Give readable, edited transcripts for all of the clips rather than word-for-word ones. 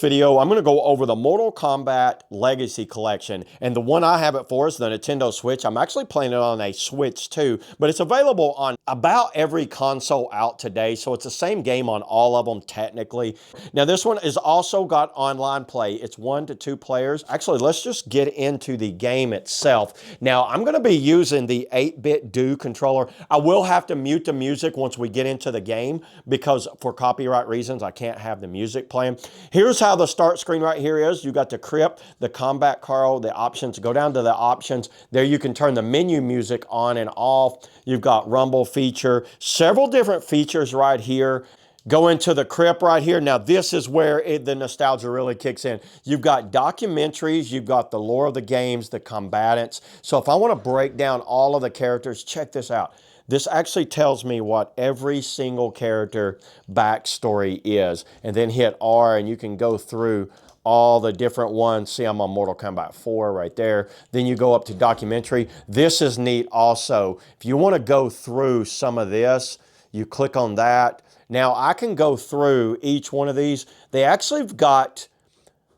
Video, I'm going to go over the Mortal Kombat Legacy Collection, and the one I have it for is the Nintendo Switch. I'm actually playing it on a Switch too, but it's available on about every console out today, so it's the same game on all of them technically. Now this one is also got online play. It's 1 to 2 players. Actually, let's just get into the game itself. Now I'm going to be using the 8-bit Do controller. I will have to mute the music once we get into the game because for copyright reasons I can't have the music playing. Here's how the start screen right here is. You got the crypt, the combat card, the options. Go down to the options. There you can turn the menu music on and off. You've got rumble feature, several different features right here. Go into the crypt right here. Now this is where the nostalgia really kicks in. You've got documentaries, you've got the lore of the games, the combatants. So if I want to break down all of the characters, check this out. This actually tells me what every single character backstory is. And then hit R and you can go through all the different ones. See, I'm on Mortal Kombat 4 right there. Then you go up to documentary. This is neat also. If you want to go through some of this, you click on that. Now I can go through each one of these. They actually have got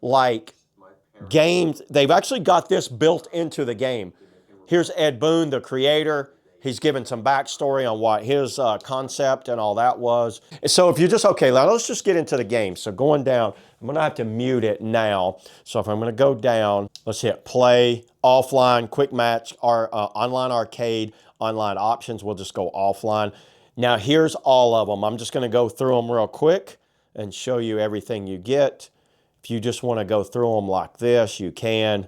like games. They've actually got this built into the game. Here's Ed Boon, the creator. He's given some backstory on what his concept and all that was. So if you just, okay, let's just get into the game. So going down, I'm gonna have to mute it now. So if I'm gonna go down, let's hit play, offline, quick match, online arcade, online options. We'll just go offline. Now here's all of them. I'm just gonna go through them real quick and show you everything you get. If you just wanna go through them like this, you can.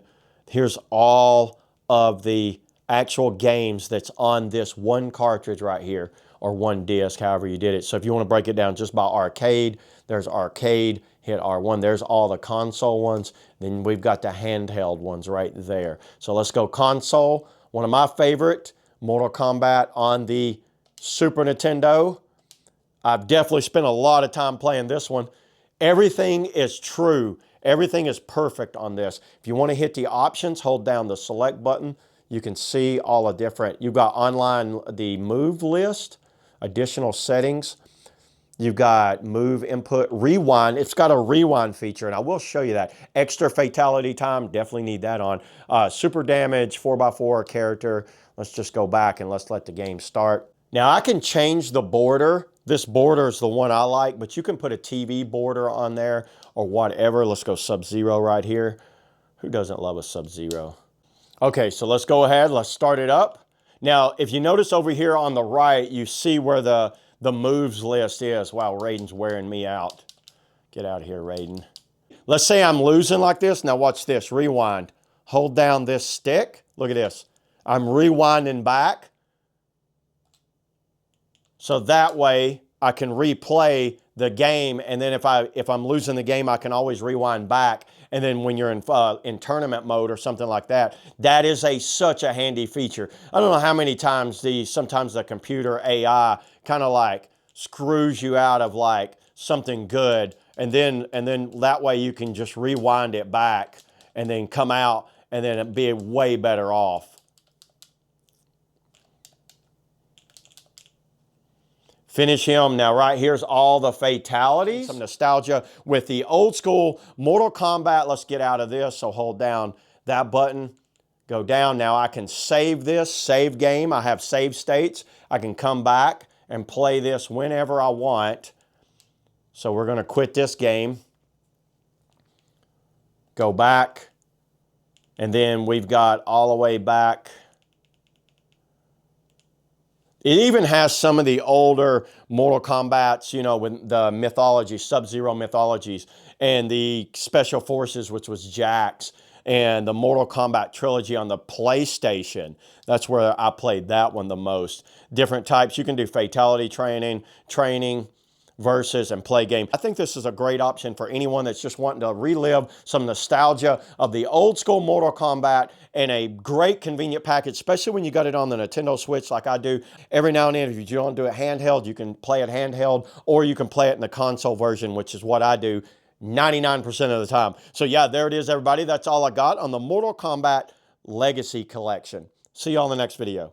Here's all of the actual games that's on this one cartridge right here, or one disc, however you did it. So if you want to break it down just by arcade, there's arcade, hit R1, there's all the console ones. Then we've got the handheld ones right there. So let's go console. One of my favorite, Mortal Kombat on the Super Nintendo. I've definitely spent a lot of time playing this one. Everything is true. Everything is perfect on this. If you want to hit the options, hold down the select button. You can see all the different, you've got online, the move list, additional settings. You've got move input, rewind. It's got a rewind feature, and I will show you that. Extra fatality time, definitely need that on. Super damage, 4x4 character. Let's just go back and let's let the game start. Now I can change the border. This border is the one I like, but you can put a TV border on there or whatever. Let's go Sub-Zero right here. Who doesn't love a Sub-Zero? Okay, so let's go ahead, let's start it up. Now, if you notice over here on the right, you see where the moves list is. Wow, Raiden's wearing me out. Get out of here, Raiden. Let's say I'm losing like this. Now watch this, rewind. Hold down this stick. Look at this. I'm rewinding back. So that way I can replay the game, and then if I'm losing the game, I can always rewind back. And then when you're in tournament mode or something like that, that is such a handy feature. I don't know how many times sometimes the computer AI kind of like screws you out of like something good, and then that way you can just rewind it back and then come out and then it'd be way better off. Finish him. Now right here's all the fatalities. Some nostalgia with the old school Mortal Kombat. Let's get out of this. So hold down that button, go down. Now I can save this, save game. I have save states. I can come back and play this whenever I want. So we're gonna quit this game. Go back. And then we've got all the way back. It even has some of the older Mortal Kombats, you know, with the mythology, Sub-Zero mythologies, and the Special Forces, which was Jax, and the Mortal Kombat trilogy on the PlayStation. That's where I played that one the most. Different types. You can do fatality training, versus, and play game. I think this is a great option for anyone that's just wanting to relive some nostalgia of the old school Mortal Kombat, and a great convenient package, especially when you got it on the Nintendo Switch like I do. Every now and then, if you don't do it handheld, you can play it handheld, or you can play it in the console version, which is what I do 99% of the time. So yeah, there it is, everybody. That's all I got on the Mortal Kombat Legacy Collection. See you on the next video.